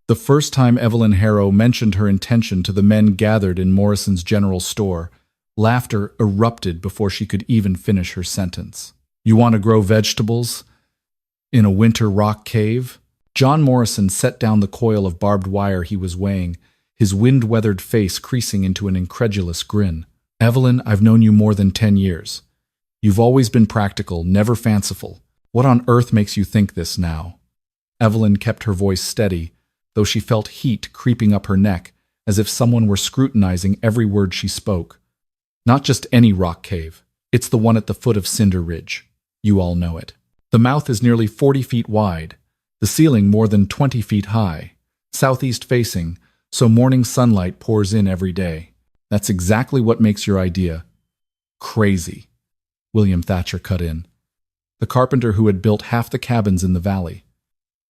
The first time Evelyn Harrow mentioned her intention to the men gathered in Morrison's general store, laughter erupted before she could even finish her sentence. "You want to grow vegetables in a winter rock cave?" John Morrison set down the coil of barbed wire he was weighing, his wind-weathered face creasing into an incredulous grin. "Evelyn, I've known you more than 10 years. You've always been practical, never fanciful. What on earth makes you think this now?" Evelyn kept her voice steady, though she felt heat creeping up her neck, as if someone were scrutinizing every word she spoke. "Not just any rock cave. It's the one at the foot of Cinder Ridge. You all know it. The mouth is nearly 40 feet wide, the ceiling more than 20 feet high, southeast facing, so morning sunlight pours in every day. That's exactly what makes your idea crazy," William Thatcher cut in, the carpenter who had built half the cabins in the valley.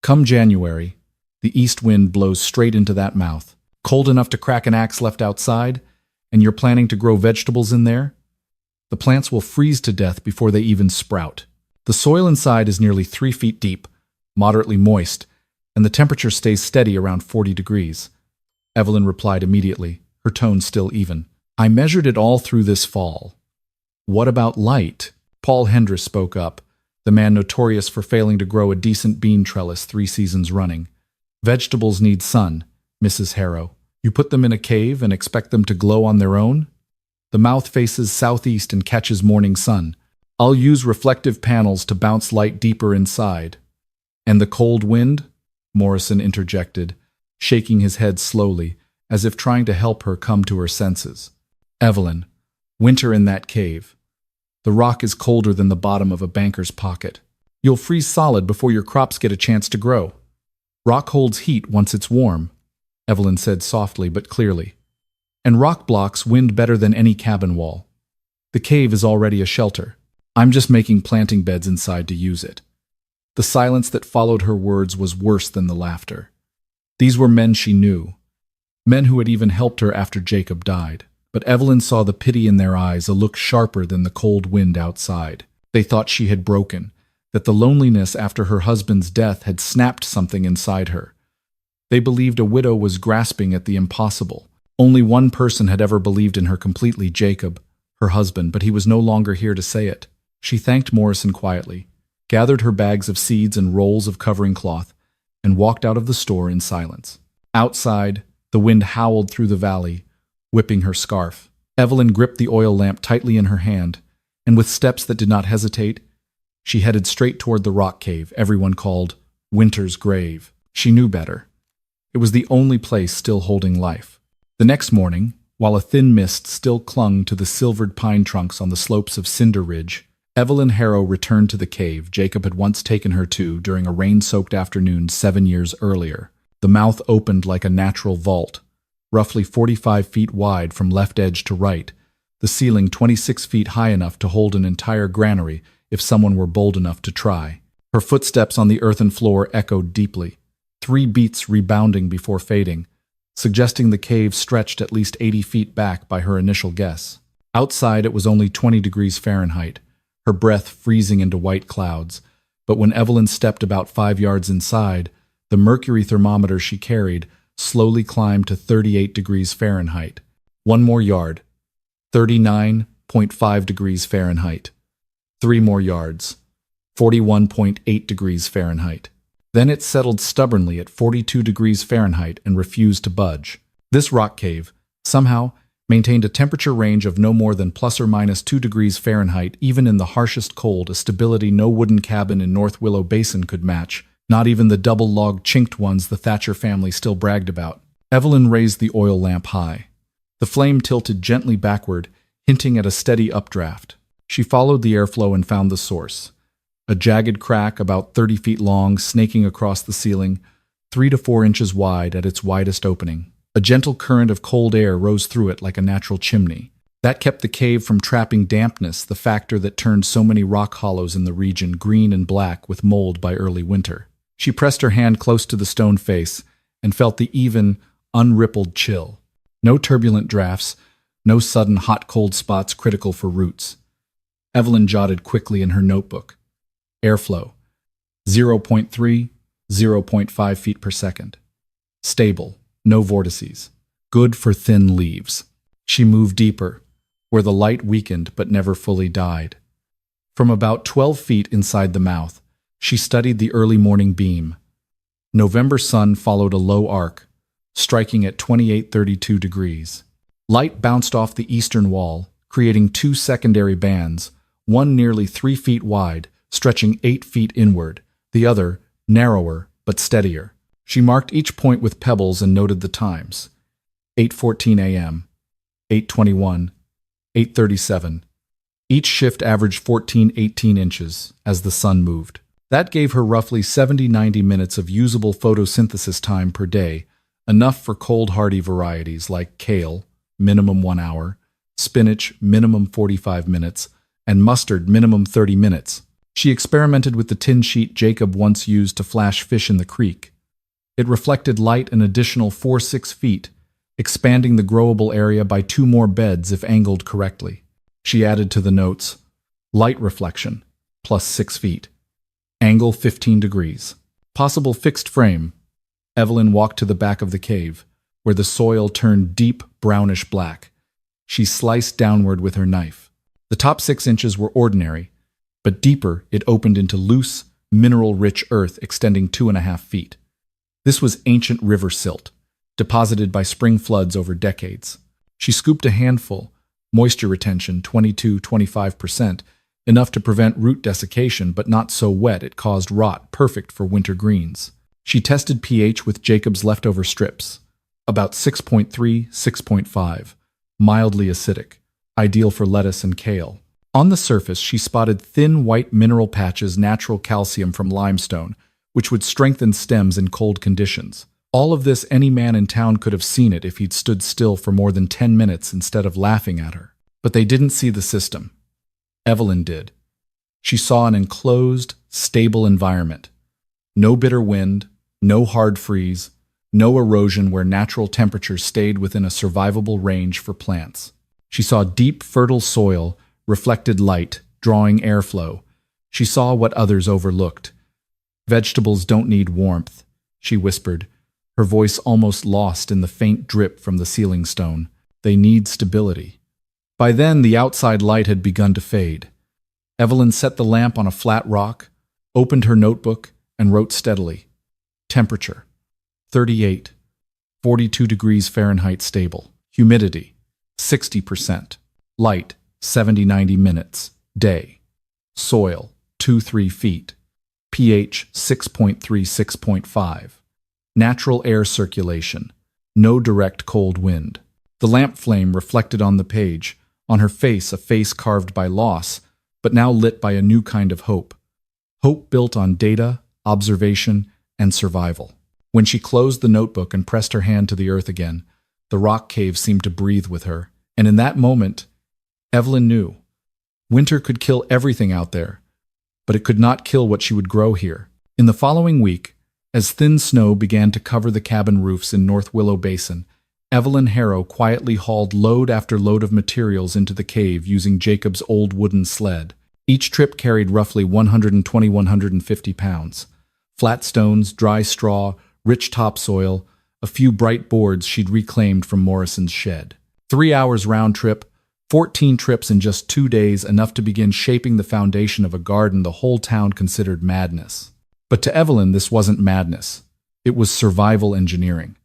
"Come January, the east wind blows straight into that mouth, cold enough to crack an axe left outside, and you're planning to grow vegetables in there? The plants will freeze to death before they even sprout. The soil inside is nearly 3 feet deep, moderately moist, and the temperature stays steady around 40 degrees. Evelyn replied immediately, her tone still even. "I measured it all through this fall." "What about light?" Paul Hendris spoke up, the man notorious for failing to grow a decent bean trellis 3 seasons running. "Vegetables need sun, Mrs. Harrow. You put them in a cave and expect them to glow on their own? The mouth faces southeast and catches morning sun. I'll use reflective panels to bounce light deeper inside." "And the cold wind?" Morrison interjected, shaking his head slowly, as if trying to help her come to her senses. "Evelyn, winter in that cave. The rock is colder than the bottom of a banker's pocket. You'll freeze solid before your crops get a chance to grow. Rock holds heat once it's warm," Evelyn said softly but clearly. "And rock blocks wind better than any cabin wall. The cave is already a shelter. I'm just making planting beds inside to use it." The silence that followed her words was worse than the laughter. These were men she knew, men who had even helped her after Jacob died. But Evelyn saw the pity in their eyes, a look sharper than the cold wind outside. They thought she had broken, that the loneliness after her husband's death had snapped something inside her. They believed a widow was grasping at the impossible. Only one person had ever believed in her completely, Jacob, her husband, but he was no longer here to say it. She thanked Morrison quietly, gathered her bags of seeds and rolls of covering cloth, and walked out of the store in silence. Outside, the wind howled through the valley, whipping her scarf. Evelyn gripped the oil lamp tightly in her hand, and with steps that did not hesitate, she headed straight toward the rock cave everyone called Winter's Grave. She knew better. It was the only place still holding life. The next morning, while a thin mist still clung to the silvered pine trunks on the slopes of Cinder Ridge, Evelyn Harrow returned to the cave Jacob had once taken her to during a rain-soaked afternoon 7 years earlier. The mouth opened like a natural vault, roughly 45 feet wide from left edge to right, the ceiling 26 feet high enough to hold an entire granary if someone were bold enough to try. Her footsteps on the earthen floor echoed deeply, 3 beats rebounding before fading, suggesting the cave stretched at least 80 feet back by her initial guess. Outside it was only 20 degrees Fahrenheit, her breath freezing into white clouds, but when Evelyn stepped about 5 yards inside, the mercury thermometer she carried slowly climbed to 38 degrees Fahrenheit. 1 more yard, 39.5 degrees Fahrenheit. 3 more yards, 41.8 degrees Fahrenheit. Then it settled stubbornly at 42 degrees Fahrenheit and refused to budge. This rock cave, somehow, maintained a temperature range of no more than plus or minus 2 degrees Fahrenheit even in the harshest cold, a stability no wooden cabin in North Willow Basin could match, not even the double-log chinked ones the Thatcher family still bragged about. Evelyn raised the oil lamp high. The flame tilted gently backward, hinting at a steady updraft. She followed the airflow and found the source. A jagged crack about 30 feet long, snaking across the ceiling, 3 to 4 inches wide at its widest opening. A gentle current of cold air rose through it like a natural chimney. That kept the cave from trapping dampness, the factor that turned so many rock hollows in the region green and black with mold by early winter. She pressed her hand close to the stone face and felt the even, unrippled chill. No turbulent drafts, no sudden hot-cold spots critical for roots. Evelyn jotted quickly in her notebook. Airflow, 0.3, 0.5 feet per second. stable, no vortices. Good for thin leaves. She moved deeper, where the light weakened but never fully died. From about 12 feet inside the mouth, she studied the early morning beam. November sun followed a low arc, striking at 28:32 degrees. Light bounced off the eastern wall, creating two secondary bands, one nearly 3 feet wide, stretching 8 feet inward, the other narrower but steadier. She marked each point with pebbles and noted the times. 8:14 a.m., 8:21, 8:37. Each shift averaged 14-18 inches as the sun moved. That gave her roughly 70-90 minutes of usable photosynthesis time per day, enough for cold hardy varieties like kale, minimum 1 hour, spinach, minimum 45 minutes, and mustard, minimum 30 minutes. She experimented with the tin sheet Jacob once used to flash fish in the creek. It reflected light an additional 4-6 feet, expanding the growable area by 2 more beds if angled correctly. She added to the notes, light reflection, plus 6 feet. Angle 15 degrees. Possible fixed frame. Evelyn walked to the back of the cave, where the soil turned deep brownish black. She sliced downward with her knife. The top 6 inches were ordinary, but deeper it opened into loose, mineral-rich earth extending 2.5 feet. This was ancient river silt, deposited by spring floods over decades. She scooped a handful, moisture retention 22-25%, enough to prevent root desiccation but not so wet it caused rot, perfect for winter greens. She tested pH with Jacob's leftover strips, about 6.3-6.5, mildly acidic, ideal for lettuce and kale. On the surface, she spotted thin white mineral patches, natural calcium from limestone, which would strengthen stems in cold conditions. All of this, any man in town could have seen it if he'd stood still for more than 10 minutes instead of laughing at her. But they didn't see the system. Evelyn did. She saw an enclosed, stable environment. No bitter wind, no hard freeze, no erosion where natural temperatures stayed within a survivable range for plants. She saw deep, fertile soil, reflected light, drawing airflow. She saw what others overlooked. Vegetables don't need warmth, she whispered, her voice almost lost in the faint drip from the ceiling stone. They need stability. By then, the outside light had begun to fade. Evelyn set the lamp on a flat rock, opened her notebook, and wrote steadily. Temperature, 38, 42 degrees Fahrenheit stable. Humidity, 60%. Light, 70-90 minutes. Day. Soil, 2-3 feet. pH, 6.3-6.5. Natural air circulation. No direct cold wind. The lamp flame reflected on the page, on her face a face carved by loss, but now lit by a new kind of hope. Hope built on data, observation, and survival. When she closed the notebook and pressed her hand to the earth again, the rock cave seemed to breathe with her. And in that moment, Evelyn knew. Winter could kill everything out there, but it could not kill what she would grow here. In the following week, as thin snow began to cover the cabin roofs in North Willow Basin, Evelyn Harrow quietly hauled load after load of materials into the cave using Jacob's old wooden sled. Each trip carried roughly 120-150 pounds. Flat stones, dry straw, rich topsoil, a few bright boards she'd reclaimed from Morrison's shed. 3 hours round trip, 14 trips in just 2 days, enough to begin shaping the foundation of a garden the whole town considered madness. But to Evelyn, this wasn't madness. It was survival engineering.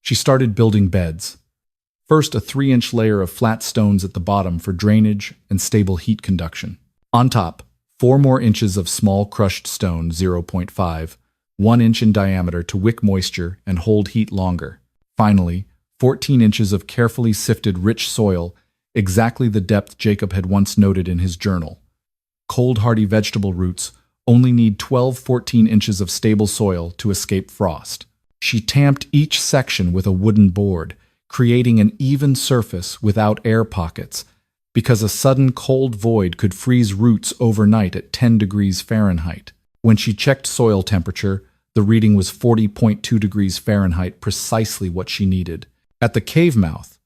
She started building beds. First, a 3-inch layer of flat stones at the bottom for drainage and stable heat conduction. On top, 4 more inches of small crushed stone, 0.5, 1 inch in diameter to wick moisture and hold heat longer. Finally, 14 inches of carefully sifted rich soil, exactly the depth Jacob had once noted in his journal. Cold hardy vegetable roots only need 12-14 inches of stable soil to escape frost. She tamped each section with a wooden board, creating an even surface without air pockets, because a sudden cold void could freeze roots overnight at 10 degrees Fahrenheit. When she checked soil temperature, the reading was 40.2 degrees Fahrenheit, precisely what she needed. At the cave mouth,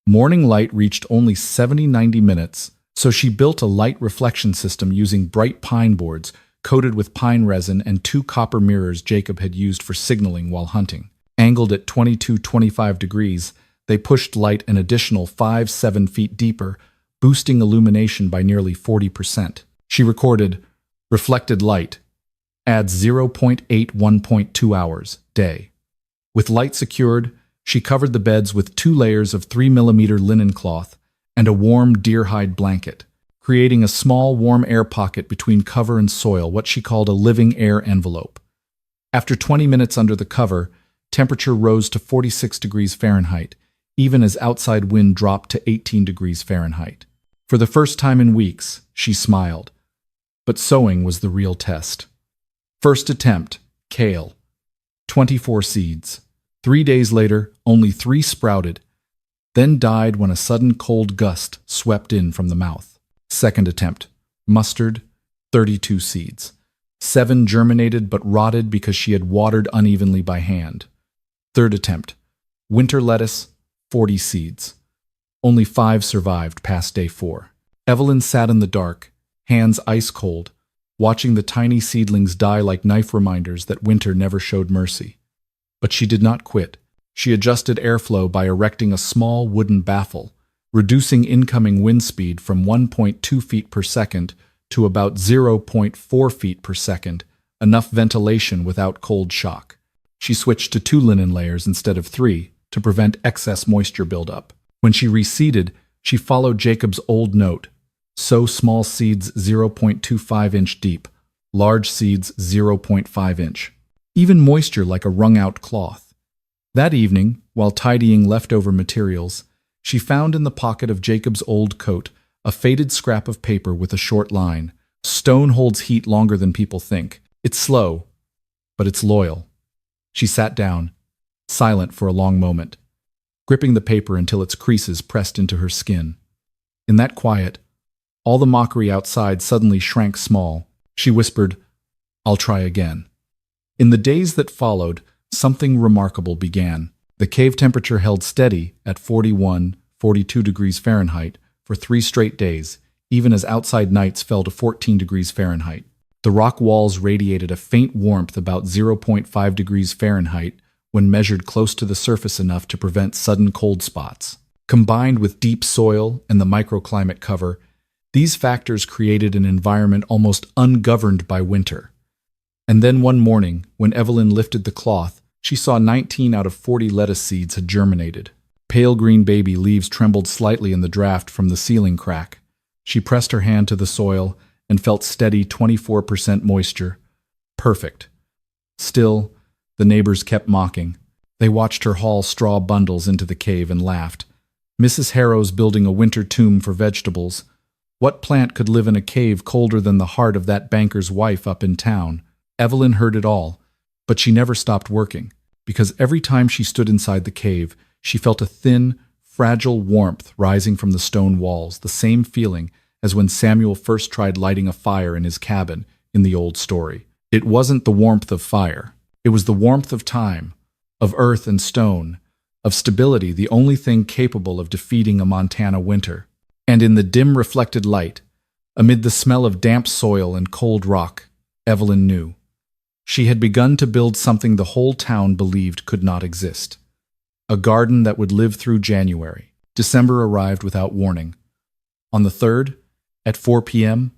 morning light reached only 70-90 minutes, so she built a light reflection system using bright pine boards coated with pine resin and 2 copper mirrors Jacob had used for signaling while hunting. Angled at 22-25 degrees, they pushed light an additional 5-7 feet deeper, boosting illumination by nearly 40%. She recorded, reflected light, adds 0.81.2 hours, day. With light secured, she covered the beds with 2 layers of 3mm linen cloth and a warm deer-hide blanket, creating a small warm air pocket between cover and soil, what she called a living air envelope. After 20 minutes under the cover, temperature rose to 46 degrees Fahrenheit, even as outside wind dropped to 18 degrees Fahrenheit. For the first time in weeks, she smiled. But sowing was the real test. First attempt, kale. 24 seeds. 3 days later, only 3 sprouted, then died when a sudden cold gust swept in from the mouth. Second attempt, mustard. 32 seeds. 7 germinated but rotted because she had watered unevenly by hand. Third attempt, winter lettuce. 40 seeds. Only 5 survived past day 4. Evelyn sat in the dark, hands ice cold, watching the tiny seedlings die like knife reminders that winter never showed mercy. But she did not quit. She adjusted airflow by erecting a small wooden baffle, reducing incoming wind speed from 1.2 feet per second to about 0.4 feet per second, enough ventilation without cold shock. She switched to 2 linen layers instead of 3 to prevent excess moisture buildup. When she reseeded, she followed Jacob's old note: sow small seeds 0.25 inch deep, large seeds 0.5 inch. Even moisture like a wrung-out cloth. That evening, while tidying leftover materials, she found in the pocket of Jacob's old coat a faded scrap of paper with a short line. Stone holds heat longer than people think. It's slow, but it's loyal. She sat down, silent for a long moment, gripping the paper until its creases pressed into her skin. In that quiet, all the mockery outside suddenly shrank small. She whispered, "I'll try again." In the days that followed, something remarkable began. The cave temperature held steady at 41-42 degrees Fahrenheit for 3 straight days, even as outside nights fell to 14 degrees Fahrenheit. The rock walls radiated a faint warmth about 0.5 degrees Fahrenheit when measured close to the surface enough to prevent sudden cold spots. Combined with deep soil and the microclimate cover, these factors created an environment almost ungoverned by winter. And then one morning, when Evelyn lifted the cloth, she saw 19 out of 40 lettuce seeds had germinated. Pale green baby leaves trembled slightly in the draft from the ceiling crack. She pressed her hand to the soil and felt steady 24% moisture. Perfect. Still, the neighbors kept mocking. They watched her haul straw bundles into the cave and laughed. Mrs. Harrow's building a winter tomb for vegetables. What plant could live in a cave colder than the heart of that banker's wife up in town? Evelyn heard it all, but she never stopped working, because every time she stood inside the cave, she felt a thin, fragile warmth rising from the stone walls, the same feeling as when Samuel first tried lighting a fire in his cabin in the old story. It wasn't the warmth of fire. It was the warmth of time, of earth and stone, of stability, the only thing capable of defeating a Montana winter. And in the dim reflected light, amid the smell of damp soil and cold rock, Evelyn knew. She had begun to build something the whole town believed could not exist. A garden that would live through January. December arrived without warning. On the 3rd, at 4 p.m.,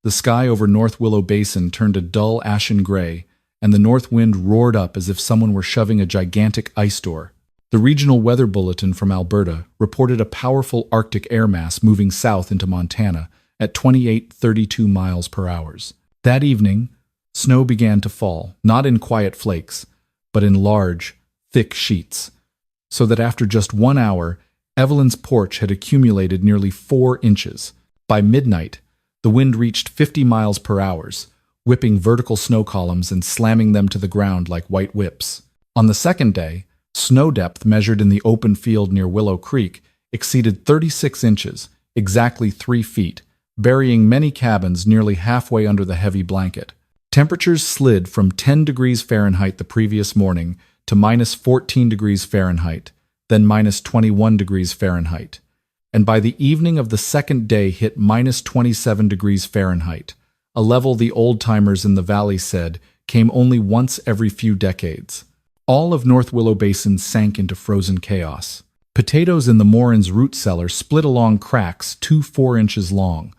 the sky over North Willow Basin turned a dull ashen gray, and the north wind roared up as if someone were shoving a gigantic ice door. The regional weather bulletin from Alberta reported a powerful Arctic air mass moving south into Montana at 28-32 miles per hour. That evening, snow began to fall, not in quiet flakes, but in large, thick sheets, so that after just 1 hour, Evelyn's porch had accumulated nearly 4 inches. By midnight, the wind reached 50 miles per hour, whipping vertical snow columns and slamming them to the ground like white whips. On the second day, snow depth measured in the open field near Willow Creek exceeded 36 inches, exactly 3 feet, burying many cabins nearly halfway under the heavy blanket. Temperatures slid from 10 degrees Fahrenheit the previous morning to minus 14 degrees Fahrenheit, then minus 21 degrees Fahrenheit, and by the evening of the second day hit minus 27 degrees Fahrenheit, a level the old-timers in the valley said came only once every few decades. All of North Willow Basin sank into frozen chaos. Potatoes in the Morin's root cellar split along cracks 4 inches long.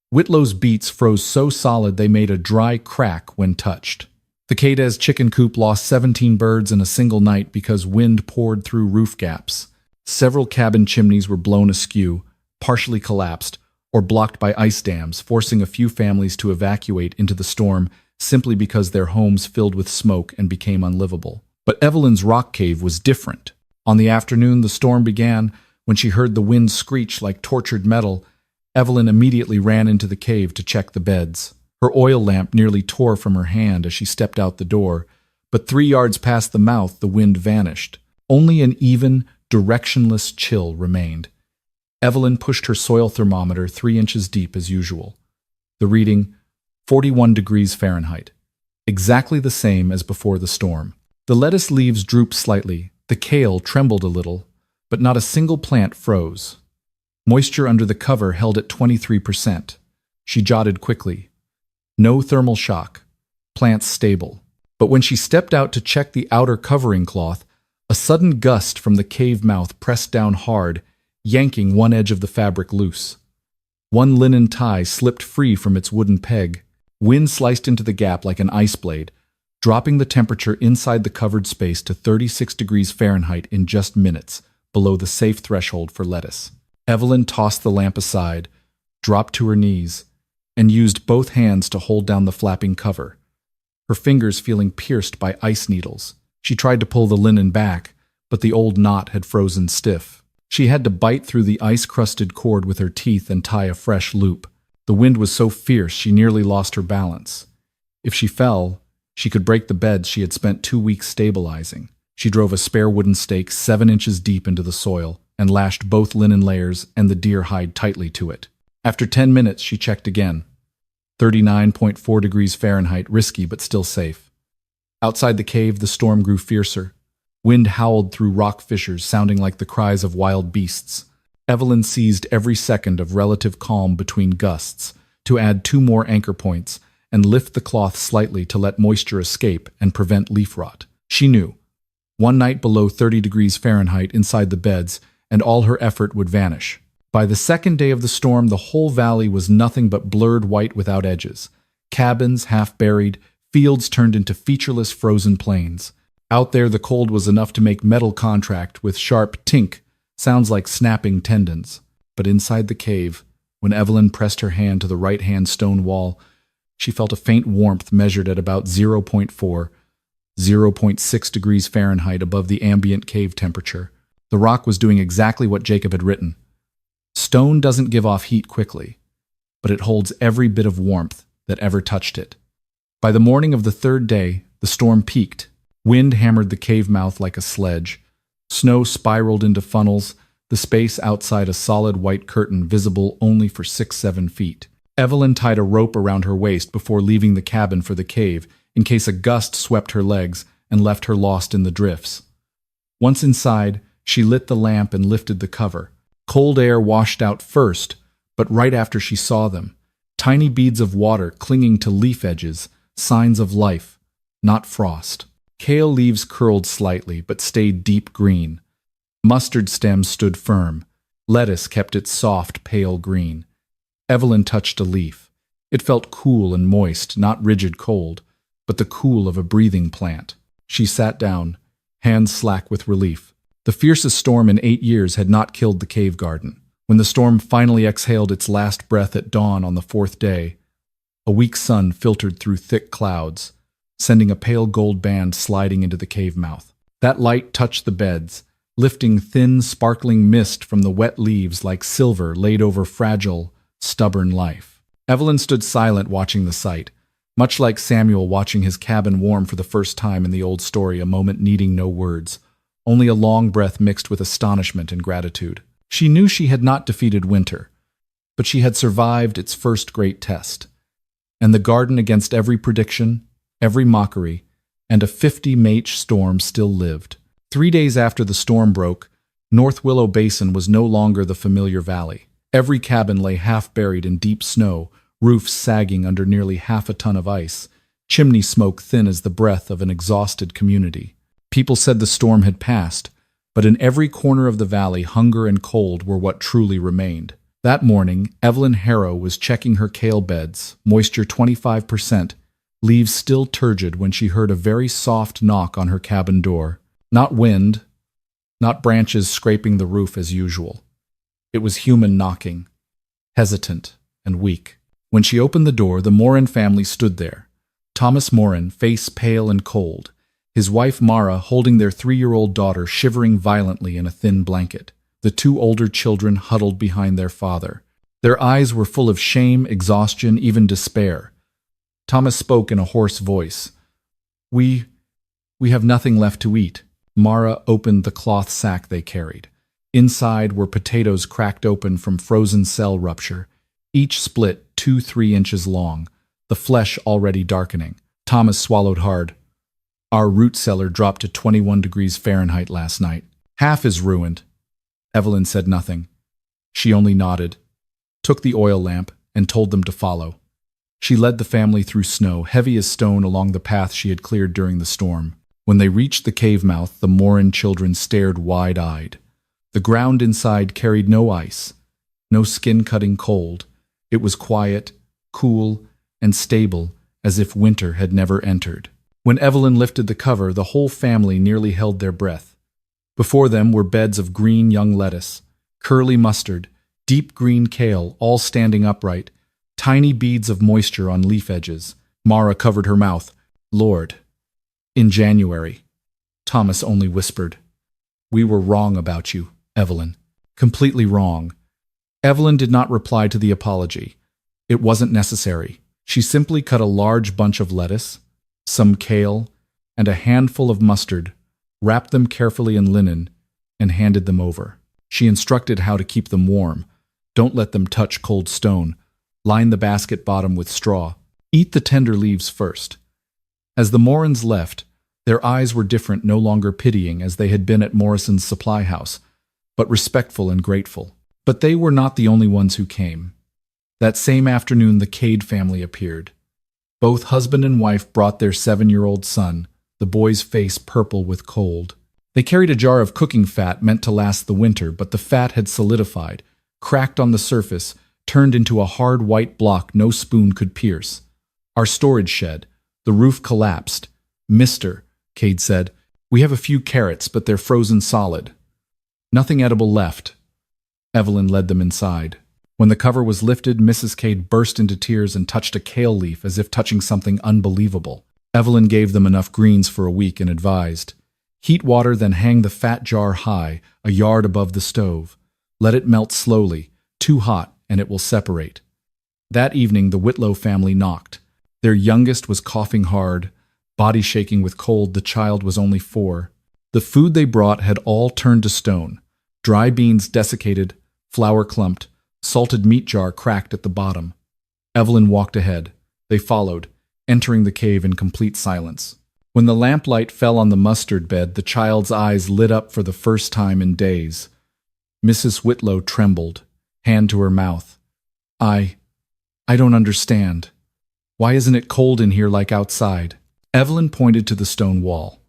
Whitlow's beets froze so solid they made a dry crack when touched. The Cades chicken coop lost 17 birds in a single night because wind poured through roof gaps. Several cabin chimneys were blown askew, partially collapsed, or blocked by ice dams, forcing a few families to evacuate into the storm simply because their homes filled with smoke and became unlivable. But Evelyn's rock cave was different. On the afternoon the storm began, when she heard the wind screech like tortured metal, Evelyn immediately ran into the cave to check the beds. Her oil lamp nearly tore from her hand as she stepped out the door, but 3 yards past the mouth the wind vanished. Only an even, directionless chill remained. Evelyn pushed her soil thermometer 3 inches deep as usual. The reading, 41 degrees Fahrenheit. Exactly the same as before the storm. The lettuce leaves drooped slightly, the kale trembled a little, but not a single plant froze. Moisture under the cover held at 23%. She jotted quickly. No thermal shock. Plants stable. But when she stepped out to check the outer covering cloth, a sudden gust from the cave mouth pressed down hard, yanking one edge of the fabric loose. One linen tie slipped free from its wooden peg. Wind sliced into the gap like an ice blade, dropping the temperature inside the covered space to 36 degrees Fahrenheit in just minutes, below the safe threshold for lettuce. Evelyn tossed the lamp aside, dropped to her knees, and used both hands to hold down the flapping cover, her fingers feeling pierced by ice needles. She tried to pull the linen back, but the old knot had frozen stiff. She had to bite through the ice-crusted cord with her teeth and tie a fresh loop. The wind was so fierce she nearly lost her balance. If she fell, she could break the beds she had spent 2 weeks stabilizing. She drove a spare wooden stake 7 inches deep into the soil and lashed both linen layers and the deer hide tightly to it. After 10 minutes, she checked again. 39.4 degrees Fahrenheit, risky but still safe. Outside the cave, the storm grew fiercer. Wind howled through rock fissures, sounding like the cries of wild beasts. Evelyn seized every second of relative calm between gusts to add 2 more anchor points and lift the cloth slightly to let moisture escape and prevent leaf rot. She knew. One night below 30 degrees Fahrenheit inside the beds, and all her effort would vanish. By the second day of the storm, the whole valley was nothing but blurred white without edges. Cabins half buried, fields turned into featureless frozen plains. Out there, the cold was enough to make metal contract with sharp tink, sounds like snapping tendons. But inside the cave, when Evelyn pressed her hand to the right-hand stone wall, she felt a faint warmth measured at about 0.4, 0.6 degrees Fahrenheit above the ambient cave temperature. The rock was doing exactly what Jacob had written. Stone doesn't give off heat quickly, but it holds every bit of warmth that ever touched it. By the morning of the 3rd day, the storm peaked. Wind hammered the cave mouth like a sledge. Snow spiraled into funnels, the space outside a solid white curtain visible only for 6-7 feet. Evelyn tied a rope around her waist before leaving the cabin for the cave, in case a gust swept her legs and left her lost in the drifts. Once inside, she lit the lamp and lifted the cover. Cold air washed out first, but right after she saw them. Tiny beads of water clinging to leaf edges, signs of life, not frost. Kale leaves curled slightly, but stayed deep green. Mustard stems stood firm. Lettuce kept its soft, pale green. Evelyn touched a leaf. It felt cool and moist, not rigid cold, but the cool of a breathing plant. She sat down, hands slack with relief. The fiercest storm in 8 years had not killed the cave garden. When the storm finally exhaled its last breath at dawn on the 4th day, a weak sun filtered through thick clouds, sending a pale gold band sliding into the cave mouth. That light touched the beds, lifting thin, sparkling mist from the wet leaves like silver laid over fragile, stubborn life. Evelyn stood silent watching the sight, much like Samuel watching his cabin warm for the first time in the old story, a moment needing no words, only a long breath mixed with astonishment and gratitude. She knew she had not defeated winter, but she had survived its first great test. And the garden, against every prediction, every mockery, and a 50-mach storm still lived. 3 days after the storm broke, North Willow Basin was no longer the familiar valley. Every cabin lay half buried in deep snow, roofs sagging under nearly half a ton of ice, chimney smoke thin as the breath of an exhausted community. People said the storm had passed, but in every corner of the valley, hunger and cold were what truly remained. That morning, Evelyn Harrow was checking her kale beds, moisture 25%, leaves still turgid, when she heard a very soft knock on her cabin door. Not wind, not branches scraping the roof as usual. It was human knocking, hesitant and weak. When she opened the door, the Morin family stood there. Thomas Morin, face pale and cold, his wife Mara holding their 3-year-old daughter shivering violently in a thin blanket. The 2 older children huddled behind their father. Their eyes were full of shame, exhaustion, even despair. Thomas spoke in a hoarse voice. We have nothing left to eat." Mara opened the cloth sack they carried. Inside were potatoes cracked open from frozen cell rupture, each split 2-3 inches long, the flesh already darkening. Thomas swallowed hard. "Our root cellar dropped to 21 degrees Fahrenheit last night. Half is ruined." Evelyn said nothing. She only nodded, took the oil lamp, and told them to follow. She led the family through snow, heavy as stone, along the path she had cleared during the storm. When they reached the cave mouth, the Morin children stared wide-eyed. The ground inside carried no ice, no skin-cutting cold. It was quiet, cool, and stable, as if winter had never entered. When Evelyn lifted the cover, the whole family nearly held their breath. Before them were beds of green young lettuce, curly mustard, deep green kale, all standing upright, tiny beads of moisture on leaf edges. Mara covered her mouth. "Lord." "In January." Thomas only whispered. "We were wrong about you, Evelyn. Completely wrong." Evelyn did not reply to the apology. It wasn't necessary. She simply cut a large bunch of lettuce, some kale, and a handful of mustard, wrapped them carefully in linen, and handed them over. She instructed how to keep them warm. Don't let them touch cold stone. Line the basket bottom with straw. Eat the tender leaves first. As the Morins left, their eyes were different, no longer pitying as they had been at Morrison's supply house, but respectful and grateful. But they were not the only ones who came. That same afternoon, the Cade family appeared. Both husband and wife brought their 7-year-old son, the boy's face purple with cold. They carried a jar of cooking fat meant to last the winter, but the fat had solidified, cracked on the surface, turned into a hard white block no spoon could pierce. "Our storage shed. The roof collapsed. Mister," Cade said, "we have a few carrots, but they're frozen solid. Nothing edible left." Evelyn led them inside. When the cover was lifted, Mrs. Cade burst into tears and touched a kale leaf as if touching something unbelievable. Evelyn gave them enough greens for a week and advised, "Heat water, then hang the fat jar high, a yard above the stove. Let it melt slowly, too hot, and it will separate." That evening, the Whitlow family knocked. Their youngest was coughing hard, body shaking with cold. The child was only 4. The food they brought had all turned to stone. Dry beans desiccated, flour clumped, salted meat jar cracked at the bottom. Evelyn walked ahead. They followed, entering the cave in complete silence. When the lamplight fell on the mustard bed, the child's eyes lit up for the first time in days. Mrs. Whitlow trembled, hand to her mouth. I don't understand. Why isn't it cold in here like outside?" Evelyn pointed to the stone wall.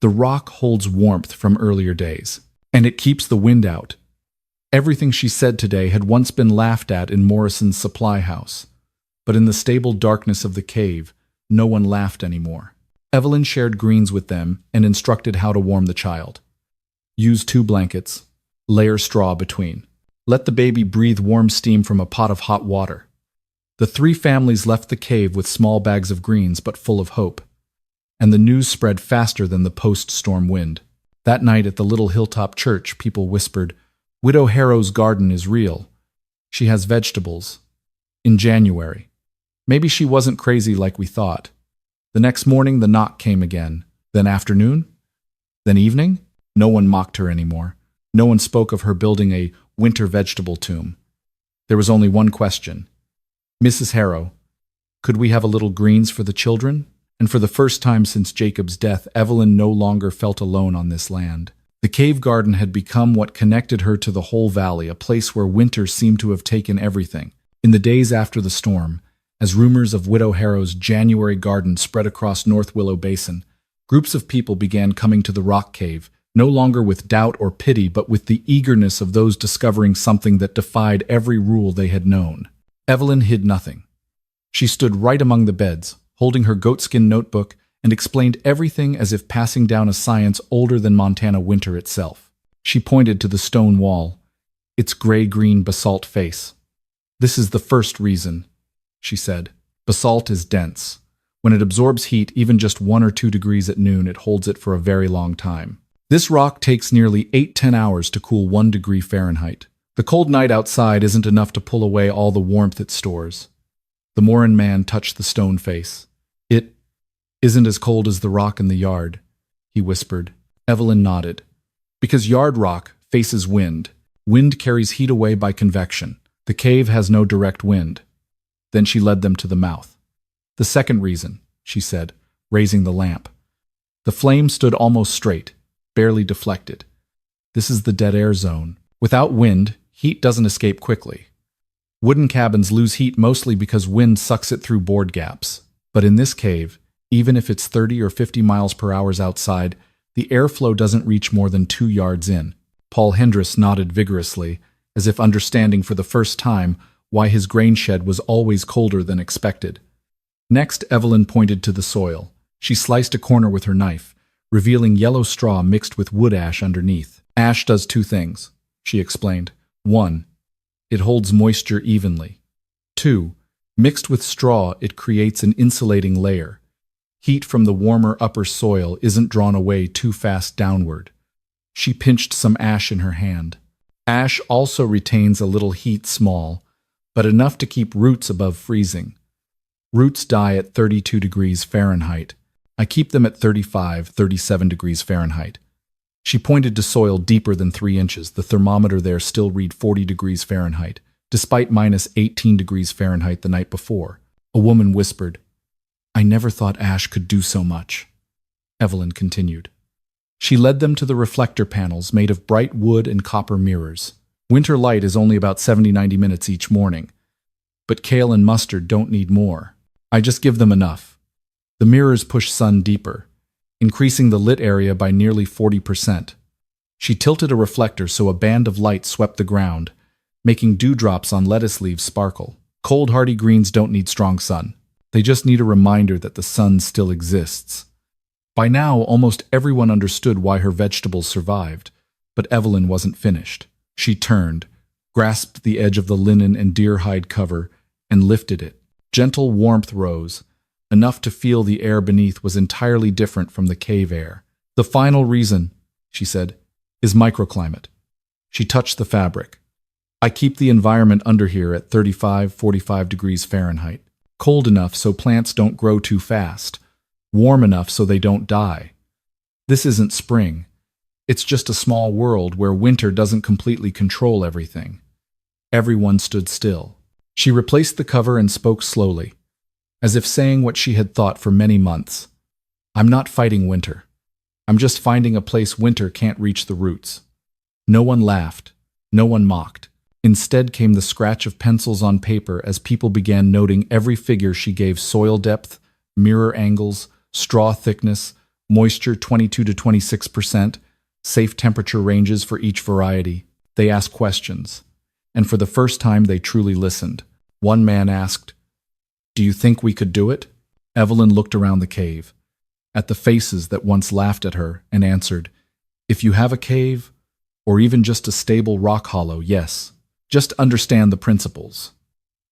"The rock holds warmth from earlier days, and it keeps the wind out." Everything she said today had once been laughed at in Morrison's supply house, but in the stable darkness of the cave, no one laughed anymore. Evelyn shared greens with them and instructed how to warm the child. Use 2 blankets. Layer straw between. Let the baby breathe warm steam from a pot of hot water. The 3 families left the cave with small bags of greens, but full of hope. And the news spread faster than the post-storm wind. That night at the little hilltop church, people whispered, "Widow Harrow's garden is real. She has vegetables. In January." Maybe she wasn't crazy like we thought. The next morning, the knock came again. Then afternoon. Then evening. No one mocked her anymore. No one spoke of her building a winter vegetable tomb. There was only one question. "Mrs. Harrow, could we have a little greens for the children?" And for the first time since Jacob's death, Evelyn no longer felt alone on this land. The cave garden had become what connected her to the whole valley, a place where winter seemed to have taken everything. In the days after the storm, as rumors of Widow Harrow's January garden spread across North Willow Basin, Groups of people began coming to the rock cave, no longer with doubt or pity, but with the eagerness of those discovering something that defied every rule they had known. Evelyn hid nothing. She stood right among the beds, holding her goatskin notebook, and explained everything as if passing down a science older than Montana winter itself. She pointed to the stone wall, its gray-green basalt face. "This is the first reason," she said. "Basalt is dense. When it absorbs heat, even just 1 or 2 degrees at noon, it holds it for a very long time. This rock takes nearly 8–10 hours to cool 1 degree Fahrenheit. The cold night outside isn't enough to pull away all the warmth it stores." The Morin man touched the stone face. "It isn't as cold as the rock in the yard," he whispered. Evelyn nodded. "Because yard rock faces wind. Wind carries heat away by convection. The cave has no direct wind." Then she led them to the mouth. "The second reason," she said, raising the lamp. The flame stood almost straight, barely deflected. "This is the dead air zone. Without wind, heat doesn't escape quickly. Wooden cabins lose heat mostly because wind sucks it through board gaps. But in this cave, even if it's 30 or 50 miles per hour outside, the airflow doesn't reach more than 2 yards in." Paul Hendris nodded vigorously, as if understanding for the first time why his grain shed was always colder than expected. Next, Evelyn pointed to the soil. She sliced a corner with her knife, revealing yellow straw mixed with wood ash underneath. "Ash does 2 things," she explained. 1. It holds moisture evenly. 2. Mixed with straw, it creates an insulating layer. Heat from the warmer upper soil isn't drawn away too fast downward. She pinched some ash in her hand. Ash also retains a little heat, small, but enough to keep roots above freezing. Roots die at 32 degrees Fahrenheit. I keep them at 35, 37 degrees Fahrenheit. She pointed to soil deeper than 3 inches. The thermometer there still read 40 degrees Fahrenheit, despite minus 18 degrees Fahrenheit the night before. A woman whispered, "I never thought ash could do so much." Evelyn continued. She led them to the reflector panels made of bright wood and copper mirrors. Winter light is only about 70–90 minutes each morning, but kale and mustard don't need more. I just give them enough. The mirrors push sun deeper, increasing the lit area by nearly 40%. She tilted a reflector so a band of light swept the ground, making dewdrops on lettuce leaves sparkle. Cold, hardy greens don't need strong sun. They just need a reminder that the sun still exists. By now, almost everyone understood why her vegetables survived, but Evelyn wasn't finished. She turned, grasped the edge of the linen and deer hide cover, and lifted it. Gentle warmth rose. Enough to feel the air beneath was entirely different from the cave air. "The final reason," she said, "is microclimate." She touched the fabric. "I keep the environment under here at 35–45 degrees Fahrenheit. Cold enough so plants don't grow too fast. Warm enough so they don't die. This isn't spring. It's just a small world where winter doesn't completely control everything." Everyone stood still. She replaced the cover and spoke slowly, as if saying what she had thought for many months. "I'm not fighting winter. I'm just finding a place winter can't reach the roots." No one laughed. No one mocked. Instead came the scratch of pencils on paper as people began noting every figure she gave: soil depth, mirror angles, straw thickness, moisture 22 to 26%, safe temperature ranges for each variety. They asked questions, and for the first time they truly listened. One man asked, "Do you think we could do it?" Evelyn looked around the cave, at the faces that once laughed at her, and answered, "If you have a cave, or even just a stable rock hollow, yes. Just understand the principles."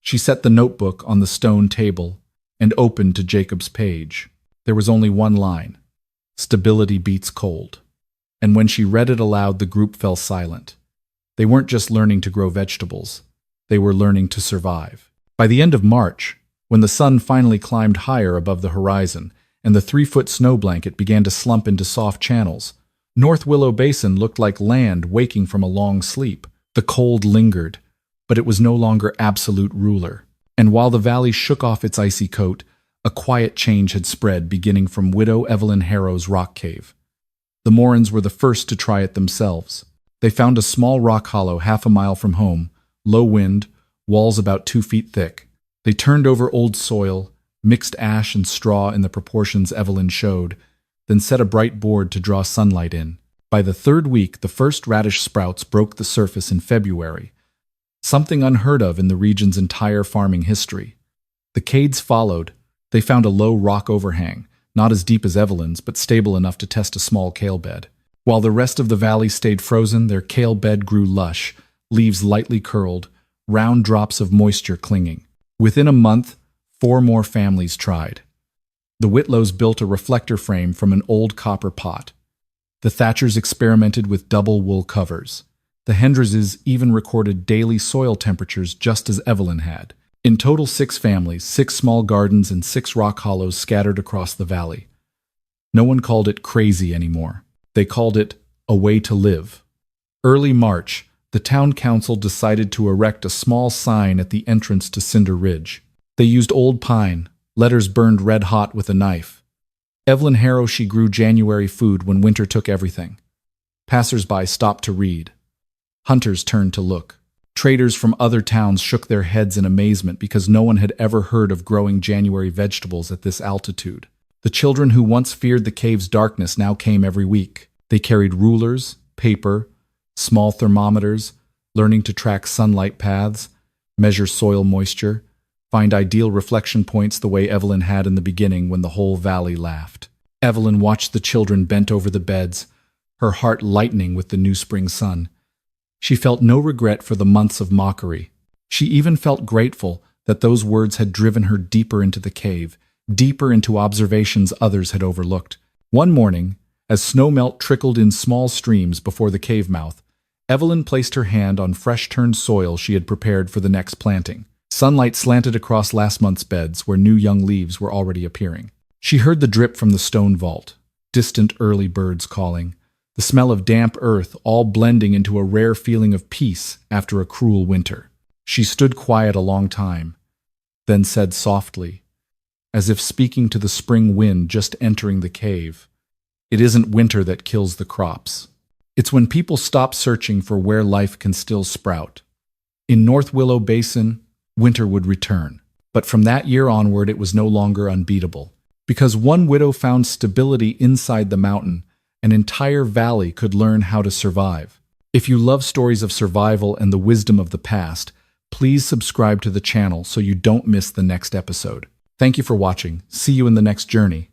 She set the notebook on the stone table and opened to Jacob's page. There was only one line: "Stability beats cold." And when she read it aloud, the group fell silent. They weren't just learning to grow vegetables. They were learning to survive. By the end of March, when the sun finally climbed higher above the horizon and the 3-foot snow blanket began to slump into soft channels, North Willow Basin looked like land waking from a long sleep. The cold lingered, but it was no longer absolute ruler. And while the valley shook off its icy coat, a quiet change had spread, beginning from Widow Evelyn Harrow's rock cave. The Morins were the first to try it themselves. They found a small rock hollow half a mile from home, low wind, walls about 2 feet thick. They turned over old soil, mixed ash and straw in the proportions Evelyn showed, then set a bright board to draw sunlight in. By the third week, the first radish sprouts broke the surface in February, something unheard of in the region's entire farming history. The Cades followed. They found a low rock overhang, not as deep as Evelyn's, but stable enough to test a small kale bed. While the rest of the valley stayed frozen, their kale bed grew lush, leaves lightly curled, round drops of moisture clinging. Within a month, 4 more families tried. The Whitlows built a reflector frame from an old copper pot. The Thatchers experimented with double wool covers. The Hendreses even recorded daily soil temperatures just as Evelyn had. In total, 6 families, 6 small gardens, and 6 rock hollows scattered across the valley. No one called it crazy anymore. They called it a way to live. Early March, the town council decided to erect a small sign at the entrance to Cinder Ridge. They used old pine, letters burned red hot with a knife. Evelyn Harrow, she grew January food when winter took everything. Passers-by stopped to read. Hunters turned to look. Traders from other towns shook their heads in amazement because no one had ever heard of growing January vegetables at this altitude. The children who once feared the cave's darkness now came every week. They carried rulers, paper, small thermometers, learning to track sunlight paths, measure soil moisture, find ideal reflection points the way Evelyn had in the beginning when the whole valley laughed. Evelyn watched the children bent over the beds, her heart lightening with the new spring sun. She felt no regret for the months of mockery. She even felt grateful that those words had driven her deeper into the cave, deeper into observations others had overlooked. One morning, as snowmelt trickled in small streams before the cave mouth, Evelyn placed her hand on fresh-turned soil she had prepared for the next planting. Sunlight slanted across last month's beds where new young leaves were already appearing. She heard the drip from the stone vault, distant early birds calling, the smell of damp earth all blending into a rare feeling of peace after a cruel winter. She stood quiet a long time, then said softly, as if speaking to the spring wind just entering the cave, "It isn't winter that kills the crops. It's when people stop searching for where life can still sprout." In North Willow Basin, winter would return. But from that year onward, it was no longer unbeatable. Because one widow found stability inside the mountain, an entire valley could learn how to survive. If you love stories of survival and the wisdom of the past, please subscribe to the channel so you don't miss the next episode. Thank you for watching. See you in the next journey.